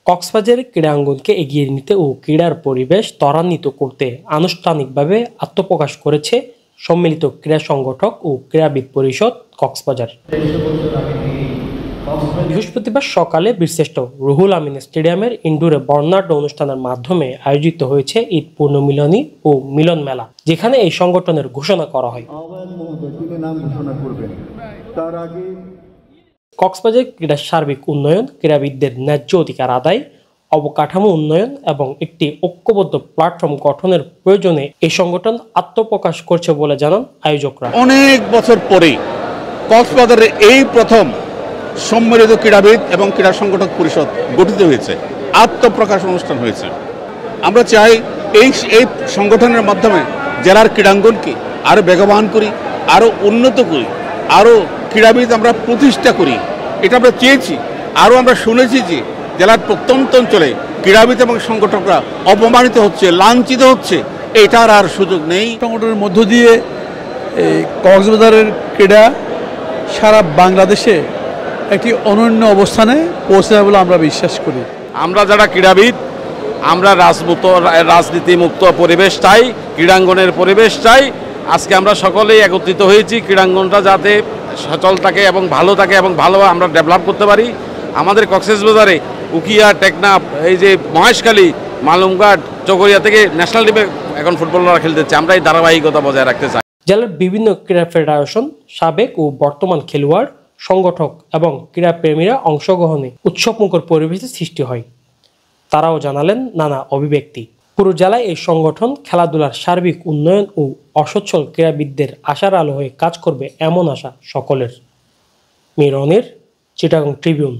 কক্সবাজারের ক্রীড়াঙ্গনকে এগিয়ে নিতে ও ক্রীড়ার পরিবেশ ত্বরান্বিত করতে আনুষ্ঠানিকভাবে আত্মপ্রকাশ করেছে সম্মিলিত ক্রীড়া সংগঠক ও ক্রীড়াবিদ পরিষদ কক্সবাজার। বৃহস্পতিবার সকালে বীরশ্রেষ্ঠ রুহুল আমিন স্টেডিয়ামের ইনডোরে বর্ণাঢ্য অনুষ্ঠানের মাধ্যমে আয়োজিত হয়েছে ঈদ পুনর্মিলনী ও মিলন মেলা, যেখানে এই সংগঠনের ঘোষণা করা হয়। কক্সবাজার ক্রীড়ার সার্বিক উন্নয়ন, ক্রীড়াবিদদের ন্যায্য অধিকার আদায়, অবকাঠামো উন্নয়ন এবং একটি ঐক্যবদ্ধ প্ল্যাটফর্ম গঠনের প্রয়োজনে এই সংগঠন আত্মপ্রকাশ করছে বলে জানান আয়োজকরা। অনেক বছর পরে কক্সবাজারে এই প্রথম সম্মিলিত ক্রীড়াবিদ এবং ক্রীড়া সংগঠক পরিষদ গঠিত হয়েছে, আত্মপ্রকাশ অনুষ্ঠান হয়েছে। আমরা চাই এই সংগঠনের মাধ্যমে জেলার ক্রীড়াঙ্গনকে আরও বেগবান করি, আরও উন্নত করি, আরও ক্রীড়াবিদ আমরা প্রতিষ্ঠা করি। এটা আমরা চেয়েছি। আরও আমরা শুনেছি যে জেলার প্রত্যন্ত অঞ্চলে ক্রীড়াবিদ এবং সংগঠকরা অপমানিত হচ্ছে, লাঞ্ছিত হচ্ছে। এটার আর সুযোগ নেই। সংগঠনের মধ্য দিয়ে কক্সবাজারের ক্রীড়া সারা বাংলাদেশে একটি অনন্য অবস্থানে পৌঁছায় বলে আমরা বিশ্বাস করি। আমরা যারা ক্রীড়াবিদ, আমরা রাজনীতি মুক্ত পরিবেশ চাই, ক্রীড়াঙ্গনের পরিবেশ চাই। আজকে আমরা সকলেই একত্রিত হয়েছি ক্রীড়াঙ্গনটা যাতে সচল থাকে এবং ভালো থাকে এবং ভালো আমরা ডেভেলপ করতে পারি। আমাদের কক্সবাজারে উকিয়া, টেকনাফ, এই যে মহেশখালী, মালুমঘাট, চকরিয়া থেকে ন্যাশনাল টিমে এখন ফুটবলাররা খেলতেছে। আমরা এই ধারাবাহিকতা বজায় রাখতে চাই। জেলার বিভিন্ন ক্রীড়া ফেডারেশন, সাবেক ও বর্তমান খেলোয়াড়, সংগঠক এবং ক্রীড়াপ্রেমীরা অংশগ্রহণে উৎসবমুখর পরিবেশের সৃষ্টি হয়। তারাও জানালেন নানা অভিব্যক্তি। পুরো জেলায় এই সংগঠন খেলাধুলার সার্বিক উন্নয়ন ও অসচ্ছল ক্রীড়াবিদদের আশার আলো হয়ে কাজ করবে এমন আশা সকলের। মিরনের, চিটাগং ট্রিবিউন।